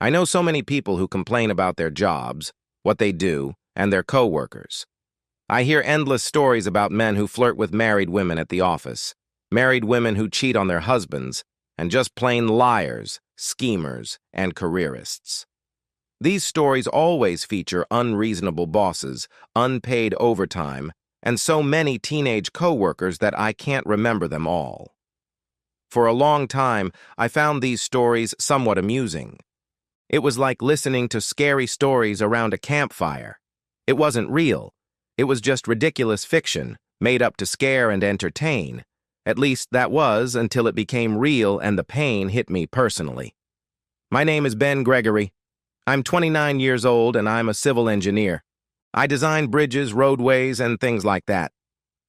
I know so many people who complain about their jobs, what they do, and their coworkers. I hear endless stories about men who flirt with married women at the office, married women who cheat on their husbands, and just plain liars, schemers, and careerists. These stories always feature unreasonable bosses, unpaid overtime, and so many teenage coworkers that I can't remember them all. For a long time, I found these stories somewhat amusing. It was like listening to scary stories around a campfire. It wasn't real. It was just ridiculous fiction, made up to scare and entertain. At least that was until it became real and the pain hit me personally. My name is Ben Gregory. I'm 29 years old and I'm a civil engineer. I design bridges, roadways, and things like that.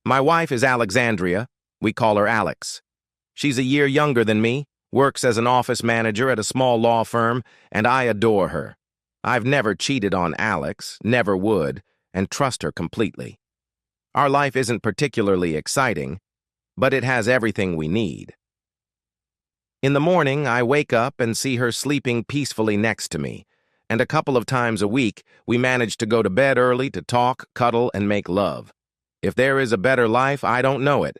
My wife is Alexandria. We call her Alex. She's a year younger than me, works as an office manager at a small law firm, and I adore her. I've never cheated on Alex, never would, and trust her completely. Our life isn't particularly exciting, but it has everything we need. In the morning, I wake up and see her sleeping peacefully next to me, and a couple of times a week, we manage to go to bed early to talk, cuddle, and make love. If there is a better life, I don't know it.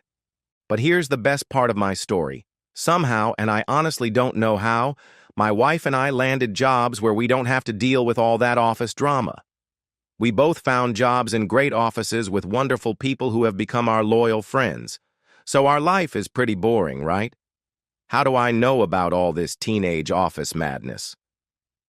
But here's the best part of my story. Somehow, and I honestly don't know how, my wife and I landed jobs where we don't have to deal with all that office drama. We both found jobs in great offices with wonderful people who have become our loyal friends. So our life is pretty boring, right? How do I know about all this teenage office madness?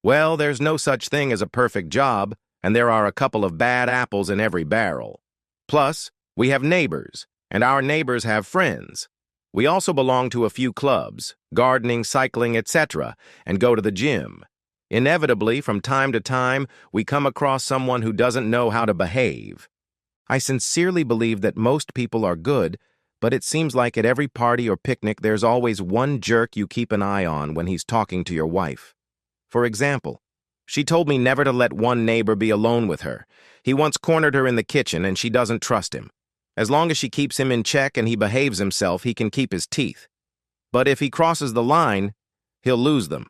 Well, there's no such thing as a perfect job, and there are a couple of bad apples in every barrel. Plus, we have neighbors, and our neighbors have friends. We also belong to a few clubs, gardening, cycling, etc., and go to the gym. Inevitably, from time to time, we come across someone who doesn't know how to behave. I sincerely believe that most people are good, but it seems like at every party or picnic there's always one jerk you keep an eye on when he's talking to your wife. For example, she told me never to let one neighbor be alone with her. He once cornered her in the kitchen and she doesn't trust him. As long as she keeps him in check and he behaves himself, he can keep his teeth. But if he crosses the line, he'll lose them.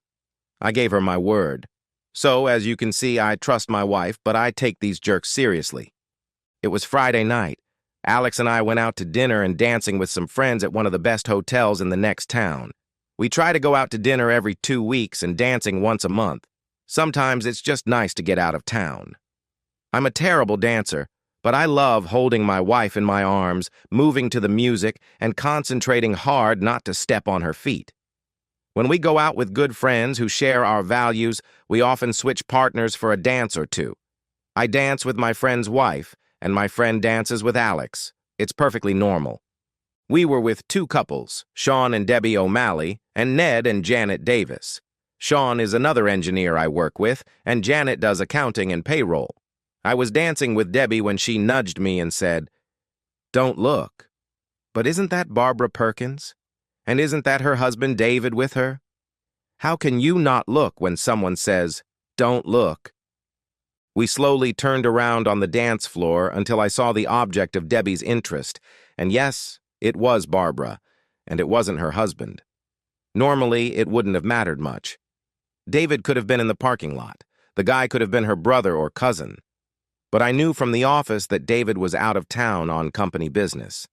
I gave her my word. So, as you can see, I trust my wife, but I take these jerks seriously. It was Friday night. Alex and I went out to dinner and dancing with some friends at one of the best hotels in the next town. We try to go out to dinner every 2 weeks and dancing once a month. Sometimes it's just nice to get out of town. I'm a terrible dancer, but I love holding my wife in my arms, moving to the music, and concentrating hard not to step on her feet. When we go out with good friends who share our values, we often switch partners for a dance or two. I dance with my friend's wife, and my friend dances with Alex. It's perfectly normal. We were with two couples, Sean and Debbie O'Malley, and Ned and Janet Davis. Sean is another engineer I work with, and Janet does accounting and payroll. I was dancing with Debbie when she nudged me and said, "Don't look." But isn't that Barbara Perkins? And isn't that her husband David with her? How can you not look when someone says, "Don't look"? We slowly turned around on the dance floor until I saw the object of Debbie's interest, and yes, it was Barbara, and it wasn't her husband. Normally, it wouldn't have mattered much. David could have been in the parking lot. The guy could have been her brother or cousin. But I knew from the office that David was out of town on company business.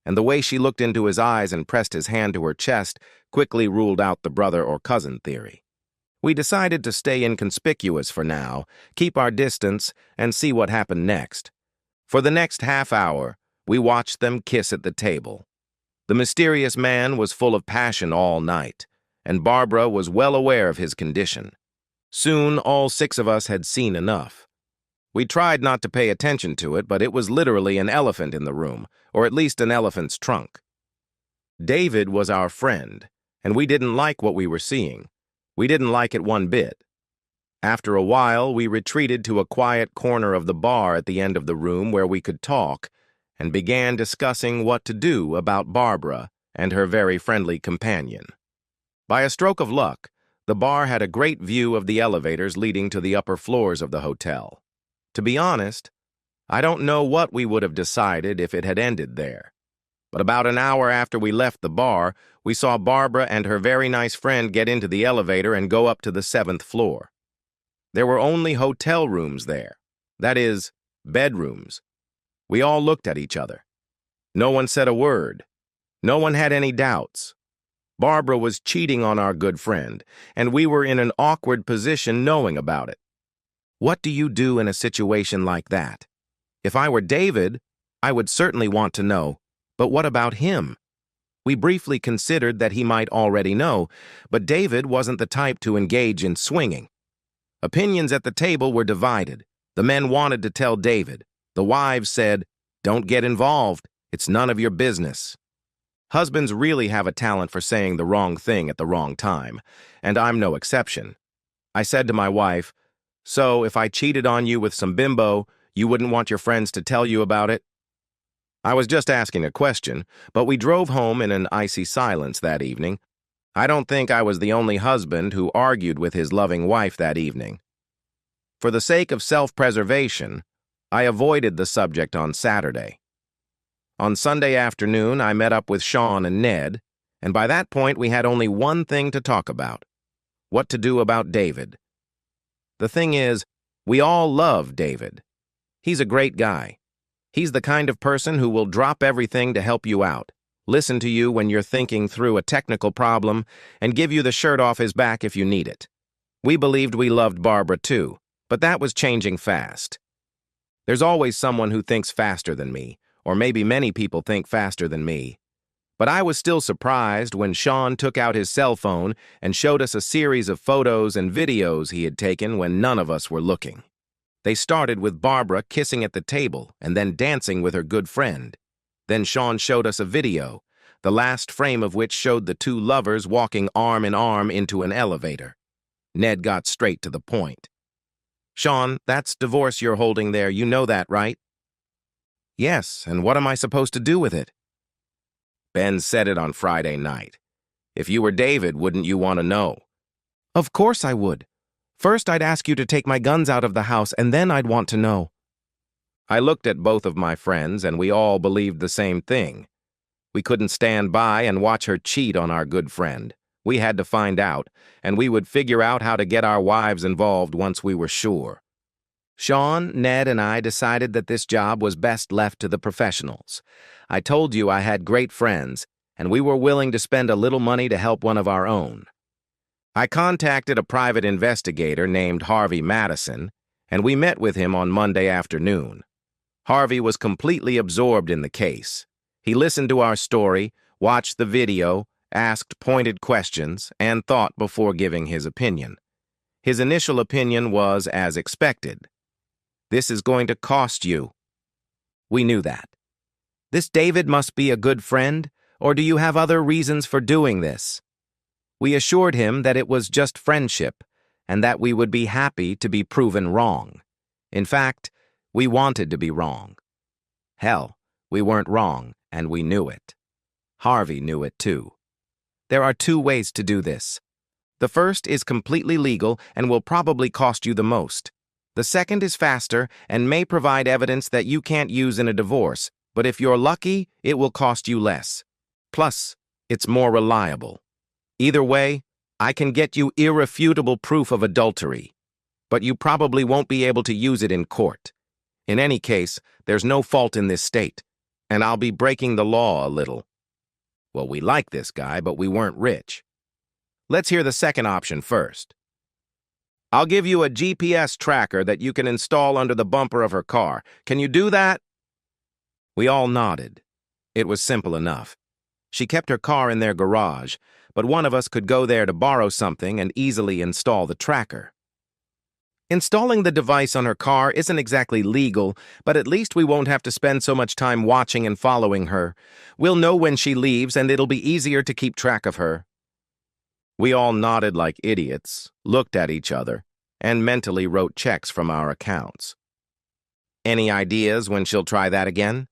And the way she looked into his eyes and pressed his hand to her chest quickly ruled out the brother or cousin theory. We decided to stay inconspicuous for now, keep our distance, and see what happened next. For the next half hour, we watched them kiss at the table. The mysterious man was full of passion all night, and Barbara was well aware of his condition. Soon, all 6 of us had seen enough. We tried not to pay attention to it, but it was literally an elephant in the room, or at least an elephant's trunk. David was our friend, and we didn't like what we were seeing. We didn't like it one bit. After a while, we retreated to a quiet corner of the bar at the end of the room where we could talk, and began discussing what to do about Barbara and her very friendly companion. By a stroke of luck, the bar had a great view of the elevators leading to the upper floors of the hotel. To be honest, I don't know what we would have decided if it had ended there. But about an hour after we left the bar, we saw Barbara and her very nice friend get into the elevator and go up to the 7th floor. There were only hotel rooms there. That is, bedrooms. We all looked at each other. No one said a word. No one had any doubts. Barbara was cheating on our good friend, and we were in an awkward position knowing about it. What do you do in a situation like that? If I were David, I would certainly want to know, but what about him? We briefly considered that he might already know, but David wasn't the type to engage in swinging. Opinions at the table were divided. The men wanted to tell David. The wives said, "Don't get involved. It's none of your business." Husbands really have a talent for saying the wrong thing at the wrong time, and I'm no exception. I said to my wife, "So if I cheated on you with some bimbo, you wouldn't want your friends to tell you about it?" I was just asking a question, but we drove home in an icy silence that evening. I don't think I was the only husband who argued with his loving wife that evening. For the sake of self-preservation, I avoided the subject on Saturday. On Sunday afternoon, I met up with Sean and Ned, and by that point we had only one thing to talk about: what to do about David. The thing is, we all love David. He's a great guy. He's the kind of person who will drop everything to help you out, listen to you when you're thinking through a technical problem, and give you the shirt off his back if you need it. We believed we loved Barbara too, but that was changing fast. There's always someone who thinks faster than me, or maybe many people think faster than me. But I was still surprised when Sean took out his cell phone and showed us a series of photos and videos he had taken when none of us were looking. They started with Barbara kissing at the table and then dancing with her good friend. Then Sean showed us a video, the last frame of which showed the two lovers walking arm in arm into an elevator. Ned got straight to the point. "Sean, that's divorce you're holding there, you know that, right?" "Yes, and what am I supposed to do with it?" "Ben said it on Friday night. If you were David, wouldn't you want to know?" "Of course I would. First, I'd ask you to take my guns out of the house, and then I'd want to know." I looked at both of my friends, and we all believed the same thing. We couldn't stand by and watch her cheat on our good friend. We had to find out, and we would figure out how to get our wives involved once we were sure. Sean, Ned, and I decided that this job was best left to the professionals. I told you I had great friends, and we were willing to spend a little money to help one of our own. I contacted a private investigator named Harvey Madison, and we met with him on Monday afternoon. Harvey was completely absorbed in the case. He listened to our story, watched the video, asked pointed questions, and thought before giving his opinion. His initial opinion was as expected. "This is going to cost you." We knew that. "This David must be a good friend, or do you have other reasons for doing this?" We assured him that it was just friendship, and that we would be happy to be proven wrong. In fact, we wanted to be wrong. Hell, we weren't wrong, and we knew it. Harvey knew it too. There are two ways to do this. The first is completely legal and will probably cost you the most. The second is faster and may provide evidence that you can't use in a divorce, but if you're lucky, it will cost you less. Plus, it's more reliable. Either way, I can get you irrefutable proof of adultery, but you probably won't be able to use it in court. In any case, there's no fault in this state, and I'll be breaking the law a little. Well, we like this guy, but we weren't rich. Let's hear the second option first. "I'll give you a GPS tracker that you can install under the bumper of her car. Can you do that?" We all nodded. It was simple enough. She kept her car in their garage, but one of us could go there to borrow something and easily install the tracker. Installing the device on her car isn't exactly legal, but at least we won't have to spend so much time watching and following her. We'll know when she leaves, and it'll be easier to keep track of her. We all nodded like idiots, looked at each other, and mentally wrote checks from our accounts. Any ideas when she'll try that again?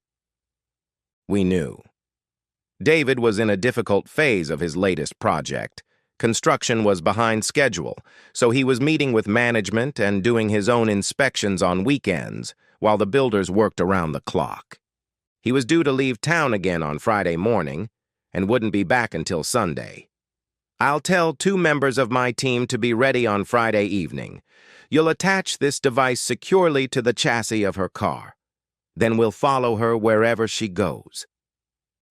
We knew. David was in a difficult phase of his latest project. Construction was behind schedule, so he was meeting with management and doing his own inspections on weekends while the builders worked around the clock. He was due to leave town again on Friday morning and wouldn't be back until Sunday. I'll tell 2 members of my team to be ready on Friday evening. You'll attach this device securely to the chassis of her car. Then we'll follow her wherever she goes.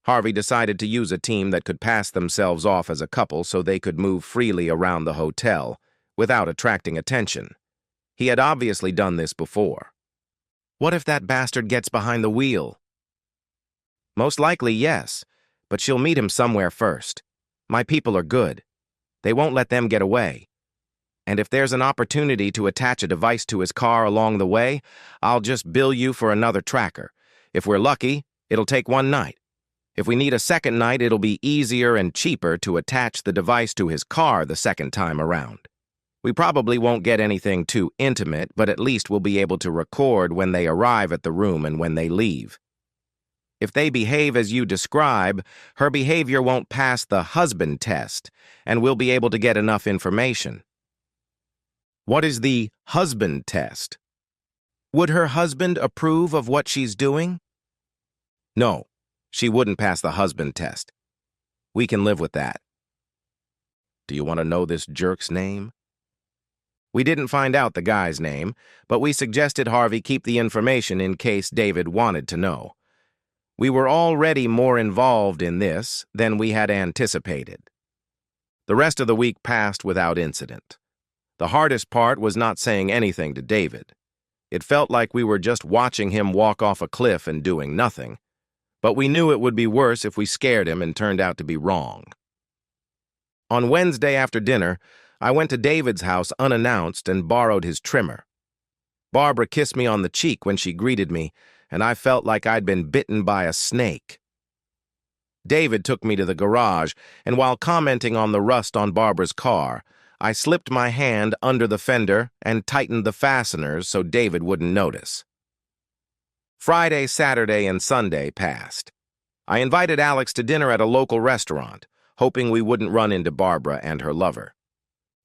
Harvey decided to use a team that could pass themselves off as a couple so they could move freely around the hotel without attracting attention. He had obviously done this before. What if that bastard gets behind the wheel? Most likely, yes, but she'll meet him somewhere first. My people are good. They won't let them get away. And if there's an opportunity to attach a device to his car along the way, I'll just bill you for another tracker. If we're lucky, it'll take 1 night. If we need a second night, it'll be easier and cheaper to attach the device to his car the second time around. We probably won't get anything too intimate, but at least we'll be able to record when they arrive at the room and when they leave. If they behave as you describe, her behavior won't pass the husband test, and we'll be able to get enough information. What is the husband test? Would her husband approve of what she's doing? No, she wouldn't pass the husband test. We can live with that. Do you want to know this jerk's name? We didn't find out the guy's name, but we suggested Harvey keep the information in case David wanted to know. We were already more involved in this than we had anticipated. The rest of the week passed without incident. The hardest part was not saying anything to David. It felt like we were just watching him walk off a cliff and doing nothing, but we knew it would be worse if we scared him and turned out to be wrong. On Wednesday after dinner, I went to David's house unannounced and borrowed his trimmer. Barbara kissed me on the cheek when she greeted me, and I felt like I'd been bitten by a snake. David took me to the garage, and while commenting on the rust on Barbara's car, I slipped my hand under the fender and tightened the fasteners so David wouldn't notice. Friday, Saturday, and Sunday passed. I invited Alex to dinner at a local restaurant, hoping we wouldn't run into Barbara and her lover.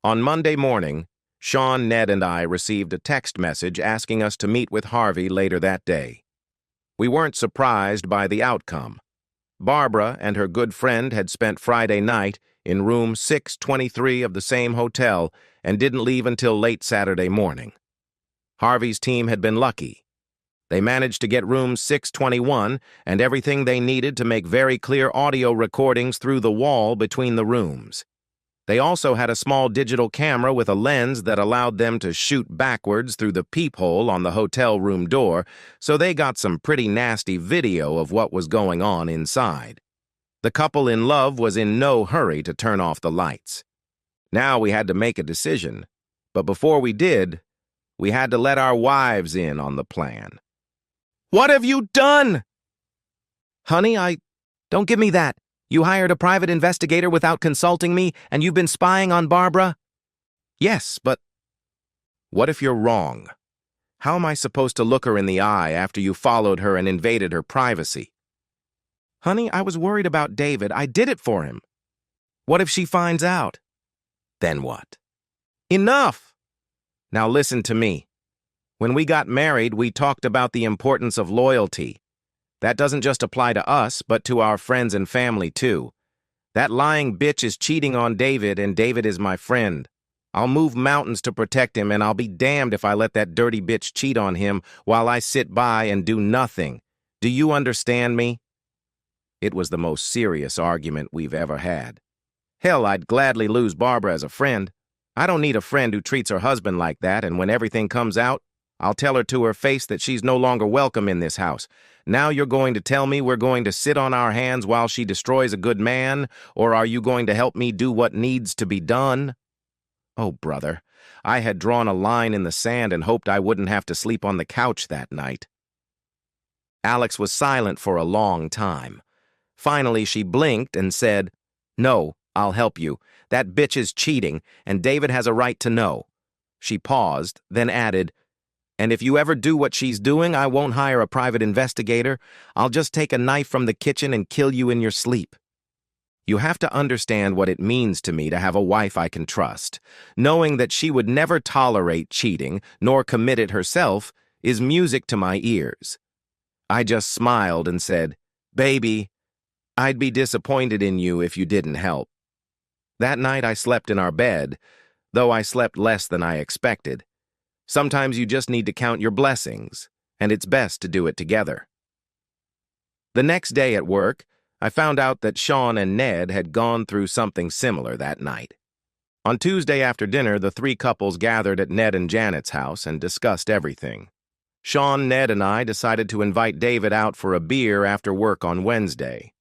On Monday morning, Sean, Ned, and I received a text message asking us to meet with Harvey later that day. We weren't surprised by the outcome. Barbara and her good friend had spent Friday night in room 623 of the same hotel and didn't leave until late Saturday morning. Harvey's team had been lucky. They managed to get room 621 and everything they needed to make very clear audio recordings through the wall between the rooms. They also had a small digital camera with a lens that allowed them to shoot backwards through the peephole on the hotel room door, so they got some pretty nasty video of what was going on inside. The couple in love was in no hurry to turn off the lights. Now we had to make a decision, but before we did, we had to let our wives in on the plan. "What have you done?" "Honey, Don't give me that. You hired a private investigator without consulting me, and you've been spying on Barbara?" "Yes, but..." "What if you're wrong? How am I supposed to look her in the eye after you followed her and invaded her privacy?" "Honey, I was worried about David. I did it for him." "What if she finds out?" "Then what?" "Enough! Now listen to me. When we got married, we talked about the importance of loyalty. That doesn't just apply to us, but to our friends and family, too. That lying bitch is cheating on David, and David is my friend. I'll move mountains to protect him, and I'll be damned if I let that dirty bitch cheat on him while I sit by and do nothing. Do you understand me?" It was the most serious argument we've ever had. Hell, I'd gladly lose Barbara as a friend. I don't need a friend who treats her husband like that, and when everything comes out, I'll tell her to her face that she's no longer welcome in this house. Now you're going to tell me we're going to sit on our hands while she destroys a good man, or are you going to help me do what needs to be done? Oh, brother, I had drawn a line in the sand and hoped I wouldn't have to sleep on the couch that night. Alex was silent for a long time. Finally, she blinked and said, "No, I'll help you. That bitch is cheating, and David has a right to know." She paused, then added, "And if you ever do what she's doing, I won't hire a private investigator. I'll just take a knife from the kitchen and kill you in your sleep." You have to understand what it means to me to have a wife I can trust. Knowing that she would never tolerate cheating, nor commit it herself, is music to my ears. I just smiled and said, "Baby, I'd be disappointed in you if you didn't help." That night I slept in our bed, though I slept less than I expected. Sometimes you just need to count your blessings, and it's best to do it together. The next day at work, I found out that Sean and Ned had gone through something similar that night. On Tuesday after dinner, the three couples gathered at Ned and Janet's house and discussed everything. Sean, Ned, and I decided to invite David out for a beer after work on Wednesday.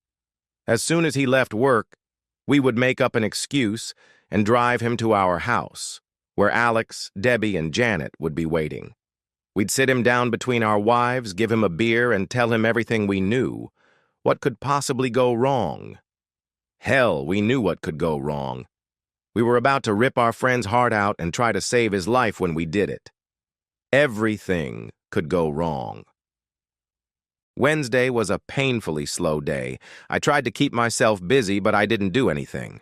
As soon as he left work, we would make up an excuse and drive him to our house, where Alex, Debbie, and Janet would be waiting. We'd sit him down between our wives, give him a beer, and tell him everything we knew. What could possibly go wrong? Hell, we knew what could go wrong. We were about to rip our friend's heart out and try to save his life when we did it. Everything could go wrong. Wednesday was a painfully slow day. I tried to keep myself busy, but I didn't do anything.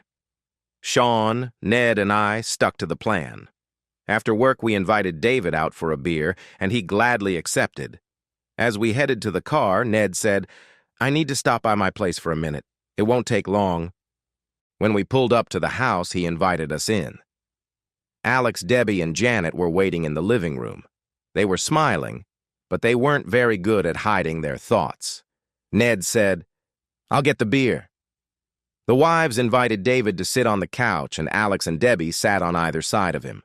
Sean, Ned, and I stuck to the plan. After work, we invited David out for a beer, and he gladly accepted. As we headed to the car, Ned said, "I need to stop by my place for a minute. It won't take long." When we pulled up to the house, he invited us in. Alex, Debbie, and Janet were waiting in the living room. They were smiling, but they weren't very good at hiding their thoughts. Ned said, "I'll get the beer." The wives invited David to sit on the couch, and Alex and Debbie sat on either side of him.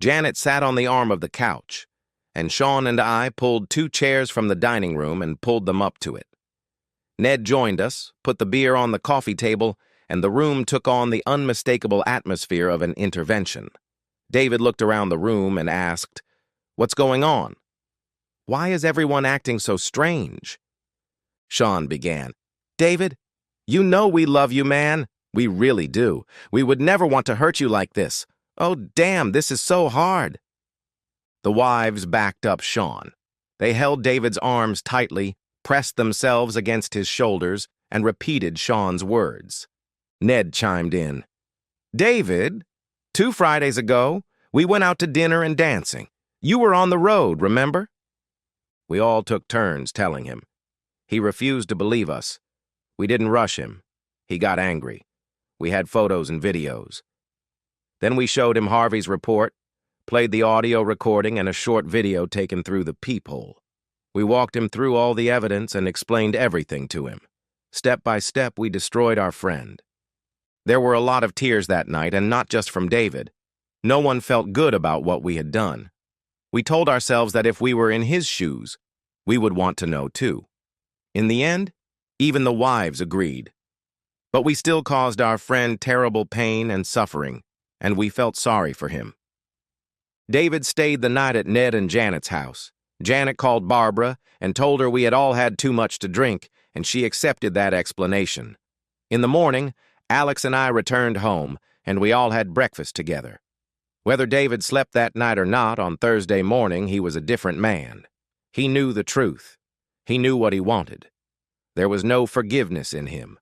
Janet sat on the arm of the couch, and Sean and I pulled 2 chairs from the dining room and pulled them up to it. Ned joined us, put the beer on the coffee table, and the room took on the unmistakable atmosphere of an intervention. David looked around the room and asked, "What's going on? Why is everyone acting so strange?" Sean began, "David, you know we love you, man. We really do. We would never want to hurt you like this. Oh, damn, this is so hard." The wives backed up Sean. They held David's arms tightly, pressed themselves against his shoulders, and repeated Sean's words. Ned chimed in. "David, 2 Fridays ago, we went out to dinner and dancing. You were on the road, remember?" We all took turns telling him. He refused to believe us. We didn't rush him. He got angry. We had photos and videos. Then we showed him Harvey's report, played the audio recording and a short video taken through the peephole. We walked him through all the evidence and explained everything to him. Step by step, we destroyed our friend. There were a lot of tears that night, and not just from David. No one felt good about what we had done. We told ourselves that if we were in his shoes, we would want to know too. In the end, even the wives agreed. But we still caused our friend terrible pain and suffering, and we felt sorry for him. David stayed the night at Ned and Janet's house. Janet called Barbara and told her we had all had too much to drink, and she accepted that explanation. In the morning, Alex and I returned home, and we all had breakfast together. Whether David slept that night or not, on Thursday morning he was a different man. He knew the truth. He knew what he wanted. There was no forgiveness in him.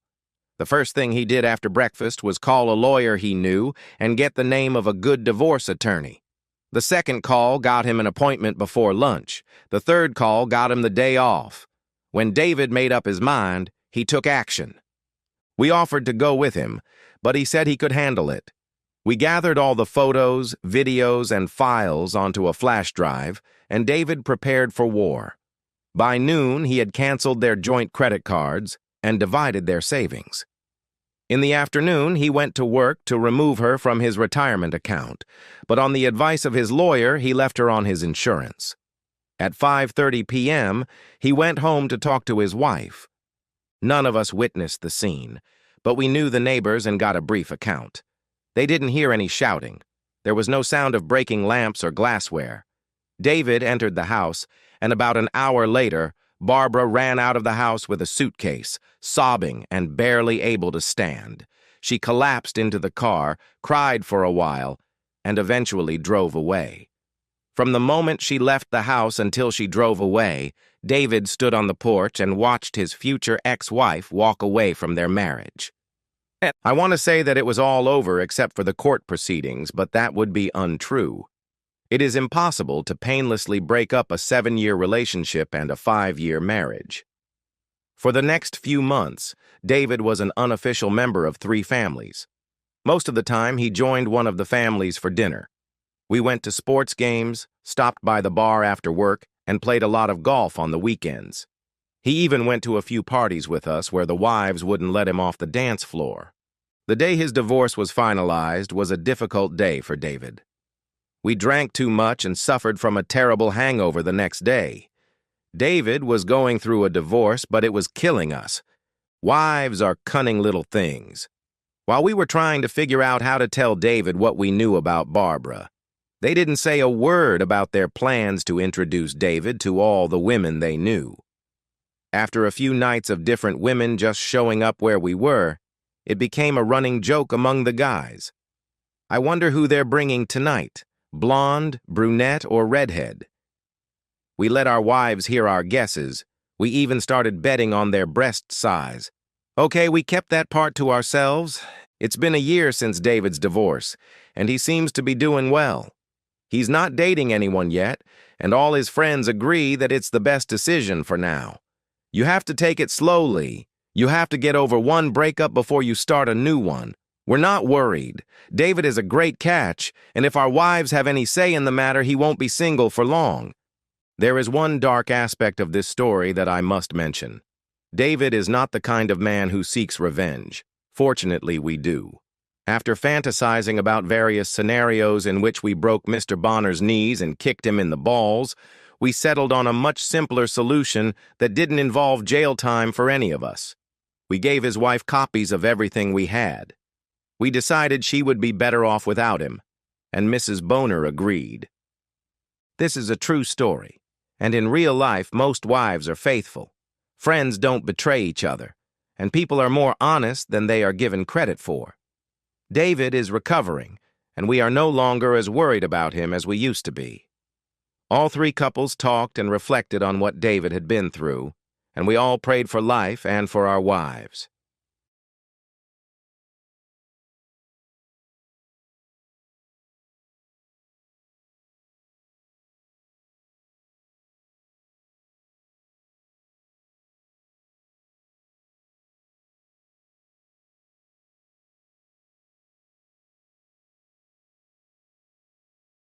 The first thing he did after breakfast was call a lawyer he knew and get the name of a good divorce attorney. The second call got him an appointment before lunch. The third call got him the day off. When David made up his mind, he took action. We offered to go with him, but he said he could handle it. We gathered all the photos, videos, and files onto a flash drive, and David prepared for war. By noon, he had canceled their joint credit cards and divided their savings. In the afternoon, he went to work to remove her from his retirement account, but on the advice of his lawyer, he left her on his insurance. At 5:30 p.m., he went home to talk to his wife. None of us witnessed the scene, but we knew the neighbors and got a brief account. They didn't hear any shouting. There was no sound of breaking lamps or glassware. David entered the house, and about an hour later, Barbara ran out of the house with a suitcase, sobbing and barely able to stand. She collapsed into the car, cried for a while, and eventually drove away. From the moment she left the house until she drove away, David stood on the porch and watched his future ex-wife walk away from their marriage. I want to say that it was all over except for the court proceedings, but that would be untrue. It is impossible to painlessly break up a 7-year relationship and a 5-year marriage. For the next few months, David was an unofficial member of 3 families. Most of the time, he joined one of the families for dinner. We went to sports games, stopped by the bar after work, and played a lot of golf on the weekends. He even went to a few parties with us where the wives wouldn't let him off the dance floor. The day his divorce was finalized was a difficult day for David. We drank too much and suffered from a terrible hangover the next day. David was going through a divorce, but it was killing us. Wives are cunning little things. While we were trying to figure out how to tell David what we knew about Barbara, they didn't say a word about their plans to introduce David to all the women they knew. After a few nights of different women just showing up where we were, it became a running joke among the guys. I wonder who they're bringing tonight. Blonde, brunette, or redhead? We let our wives hear our guesses. We even started betting on their breast size. Okay, we kept that part to ourselves. It's been a year since David's divorce, and he seems to be doing well. He's not dating anyone yet, and all his friends agree that it's the best decision for now. You have to take it slowly. You have to get over one breakup before you start a new one. We're not worried. David is a great catch, and if our wives have any say in the matter, he won't be single for long. There is one dark aspect of this story that I must mention. David is not the kind of man who seeks revenge. Fortunately, we do. After fantasizing about various scenarios in which we broke Mr. Bonner's knees and kicked him in the balls, we settled on a much simpler solution that didn't involve jail time for any of us. We gave his wife copies of everything we had. We decided she would be better off without him, and Mrs. Bonner agreed. This is a true story, and in real life, most wives are faithful. Friends don't betray each other, and people are more honest than they are given credit for. David is recovering, and we are no longer as worried about him as we used to be. All 3 couples talked and reflected on what David had been through, and we all prayed for life and for our wives.